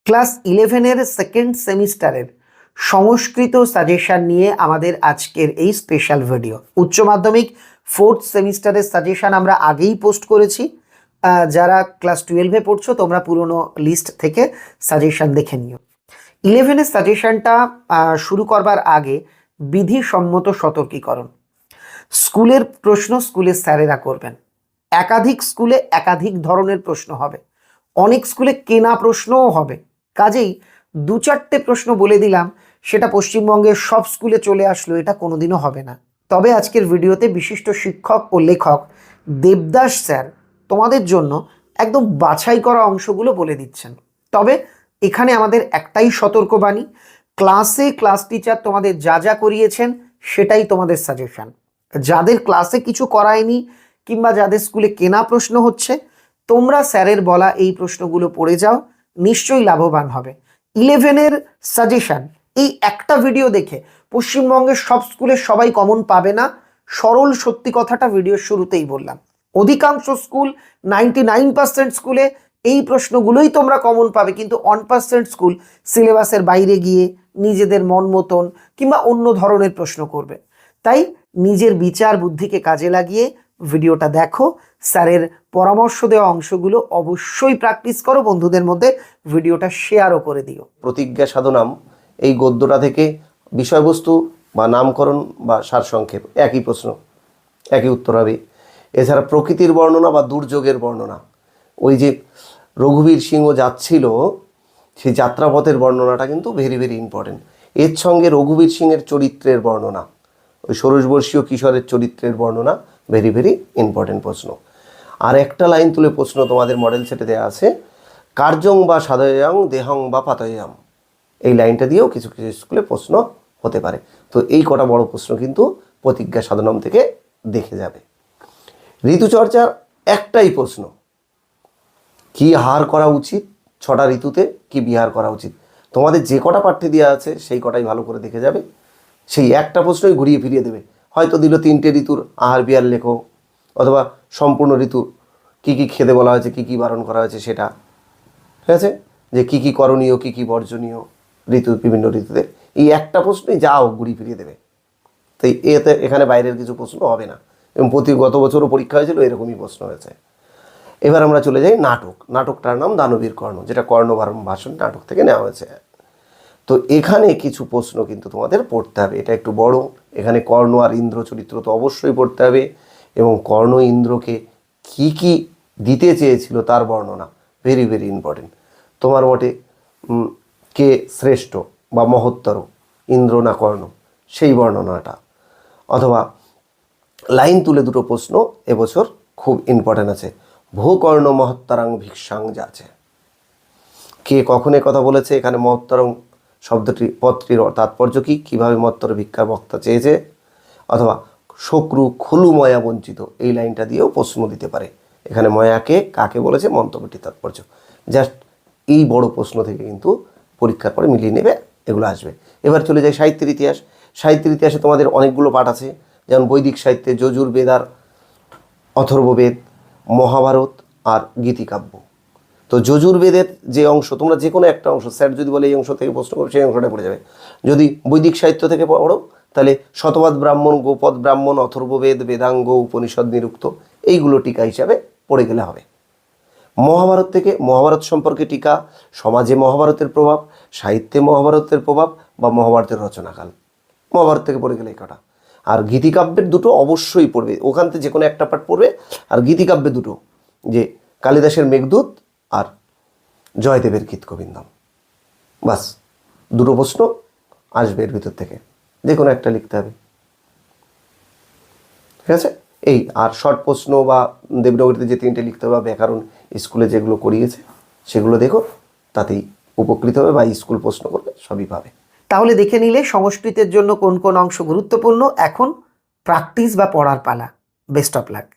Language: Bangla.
ক্লাস 11-এর সেকেন্ড সেমিস্টারের সংস্কৃত সাজেশন নিয়ে আমাদের আজকের এই স্পেশাল ভিডিও। উচ্চ মাধ্যমিক ফোর্থ সেমিস্টারের সাজেশন আমরা আগেই পোস্ট করেছি। যারা ক্লাস 12-এ পড়ছো তোমরা পুরনো লিস্ট থেকে সাজেশন দেখে নিও। 11-এর সাজেশনটা শুরু করবার আগে বিধিসম্মত সতর্কীকরণ। স্কুলের প্রশ্ন স্কুলের স্যারেরা করবেন। একাধিক স্কুলে একাধিক ধরনের প্রশ্ন হবে, অনেক স্কুলে কেনা প্রশ্নও হবে। কাজেই দু চারটে প্রশ্ন বলে দিলাম, সেটা পশ্চিমবঙ্গের সব স্কুলে চলে আসলো, এটা কোনোদিনও হবে না। তবে আজকের ভিডিওতে বিশিষ্ট শিক্ষক ও লেখক দেবদাস স্যার তোমাদের জন্য একদম বাছাই করা অংশগুলো বলে দিচ্ছেন। তবে এখানে আমাদের একটাই সতর্কবাণী, ক্লাসে ক্লাস টিচার তোমাদের যা যা করিয়েছেন সেটাই তোমাদের সাজেশন। যাদের ক্লাসে কিছু করায়নি কিংবা যাদের স্কুলে কেনা প্রশ্ন হচ্ছে, তোমরা স্যারের বলা এই প্রশ্নগুলো পড়ে যাও, নিশ্চয়ই লাভবান হবে। 11-এর সাজেশন এই একটা ভিডিও দেখে পশ্চিমবঙ্গের সব স্কুলে সবাই কমন পাবে না। সরল সত্যি কথাটা ভিডিওর শুরুতেই বললাম। অধিকাংশ স্কুল 99% স্কুলে এই প্রশ্নগুলোই তোমরা কমন পাবে, কিন্তু 1% স্কুল সিলেবাসের বাইরে গিয়ে নিজেদের মন মতন কিংবা অন্য ধরনের প্রশ্ন করবে। তাই নিজের বিচার বুদ্ধিকে কাজে লাগিয়ে ভিডিওটা দেখো, স্যারের পরামর্শ দেওয়া অংশগুলো অবশ্যই প্র্যাকটিস করো, বন্ধুদের মধ্যে ভিডিওটা শেয়ারও করে দিও। প্রতিজ্ঞা সাধনাম এই গদ্যটা থেকে বিষয়বস্তু বা নামকরণ বা সারসংক্ষেপ একই প্রশ্ন, একই উত্তর হবে। এছাড়া প্রকৃতির বর্ণনা বা দুর্যোগের বর্ণনা, ওই যে রঘুবীর সিংহ যাচ্ছিল সেই যাত্রাপথের বর্ণনাটা কিন্তু ভেরি ভেরি ইম্পর্টেন্ট। এর সঙ্গে রঘুবীর সিংয়ের চরিত্রের বর্ণনা, ওই ষোড়শবর্ষীয় কিশোরের চরিত্রের বর্ণনা ভেরি ভেরি ইম্পর্টেন্ট প্রশ্ন। আর একটা লাইন তুলে প্রশ্ন তোমাদের মডেল সেটে দেওয়া আছে, কার্যং বা সাধয়ং দেহং বা পাতয়ং, এই লাইনটা দিয়েও কিছু কিছু স্কুলে প্রশ্ন হতে পারে। তো এই কটা বড় প্রশ্ন কিন্তু প্রতিজ্ঞা সাধনম থেকে দেখে যাবে। ঋতুচর্চার একটাই প্রশ্ন, কি আহার করা উচিত 6টা ঋতুতে, কি বিহার করা উচিত। তোমাদের যে কটা পাঠ্যে দেওয়া আছে সেই কটাই ভালো করে দেখে যাবে। সেই একটা প্রশ্নই ঘুরিয়ে ফিরিয়ে দেবে, হয়তো দিল 3টে ঋতুর আহার বিহার লেখো, অথবা সম্পূর্ণ ঋতু কী কী খেতে বলা হয়েছে, কী কী বারণ করা হয়েছে সেটা, ঠিক আছে, যে কী কী করণীয় কী কী বর্জনীয় ঋতু, বিভিন্ন ঋতুতে। এই একটা প্রশ্নই যাও ঘুরিয়ে ফিরিয়ে দেবে। তাই এতে এখানে বাইরের কিছু প্রশ্ন হবে না, এবং গত বছরও পরীক্ষা হয়েছিল এরকমই প্রশ্ন হয়েছে। এবার আমরা চলে যাই নাটক। নাটকটার নাম দানবীর কর্ণ, যেটা কর্ণভারম ভাষণ নাটক থেকে নেওয়া হয়েছে। তো এখানে কিছু প্রশ্ন কিন্তু তোমাদের পড়তে হবে, এটা একটু বড়। এখানে কর্ণ আর ইন্দ্র চরিত্র তো অবশ্যই পড়তে হবে, এবং কর্ণ ইন্দ্রকে কি কি দিতে চেয়েছিল তার বর্ণনা ভেরি ভেরি ইম্পর্টেন্ট। তোমার মতে কে শ্রেষ্ঠ বা মহত্তর, ইন্দ্র না কর্ণ, সেই বর্ণনাটা। অথবা লাইন তুলে দুটো প্রশ্ন এবছর খুব ইম্পর্টেন্ট আছে, ভো কর্ণ মহত্তরাং ভিক্ষাং যাচে। কে কখন কথা বলেছে, এখানে মহত্তরং শব্দটি পত্রীর তাৎপর্য কী, কীভাবে মহত্তর ভিক্ষার বক্তা চেয়েছে। অথবা শক্রু খলু ময়া বঞ্চিত, এই লাইনটা দিয়েও প্রশ্ন দিতে পারে। এখানে ময়াকে কাকে বলেছে, মন্তব্যটির তাৎপর্য। জাস্ট এই বড় প্রশ্ন থেকে কিন্তু পরীক্ষার পরে মিলিয়ে নেবে, এগুলো আসবে। এবার চলে যায় সাহিত্যের ইতিহাস। সাহিত্যের ইতিহাসে তোমাদের অনেকগুলো পাঠ আছে, যেমন বৈদিক সাহিত্যে যজুর্বেদ আর অথর্ববেদ, মহাভারত আর গীতিকাব্য। তো যজুর্বেদের যে অংশ, তোমরা যে কোনো একটা অংশ, স্যার যদি বলে এই অংশ থেকে প্রশ্ন করো, সেই অংশটা পড়ে যাবে। যদি বৈদিক সাহিত্য থেকে পড়ো তাহলে শতপথ ব্রাহ্মণ, গোপদ ব্রাহ্মণ, অথর্ববেদ, বেদাঙ্গ, উপনিষদ নিরুক্ত, এইগুলো টিকা হিসাবে পড়ে গেলে হবে। মহাভারত থেকে মহাভারত সম্পর্কে টিকা, সমাজে মহাভারতের প্রভাব, সাহিত্যে মহাভারতের প্রভাব বা মহাভারতের রচনাকাল, মহাভারত থেকে পড়ে গেলে এই কটা। আর গীতিকাব্যের দুটো অবশ্যই পড়বে, ওখান থেকে যে কোনো একটা পাঠ পড়বে। আর গীতিকাব্যে দুটো, যে কালিদাসের মেঘদূত আর জয়দেবের গীতগোবিন্দম, বাস দুটো প্রশ্ন আসবে এর ভিতর থেকে, যে কোনো একটা লিখতে হবে, ঠিক আছে। এই আর শর্ট প্রশ্ন বা দেবনগরীতে যে 3টে লিখতে হবে, ব্যাকরণ স্কুলে যেগুলো করিয়েছে সেগুলো দেখো, তাতেই উপকৃত হবে, বা স্কুল প্রশ্ন করবে, সবই পাবে। তাহলে দেখে নিলে সংস্কৃতের জন্য কোন কোন অংশ গুরুত্বপূর্ণ। এখন প্র্যাকটিস বা পড়ার পালা। Best of luck.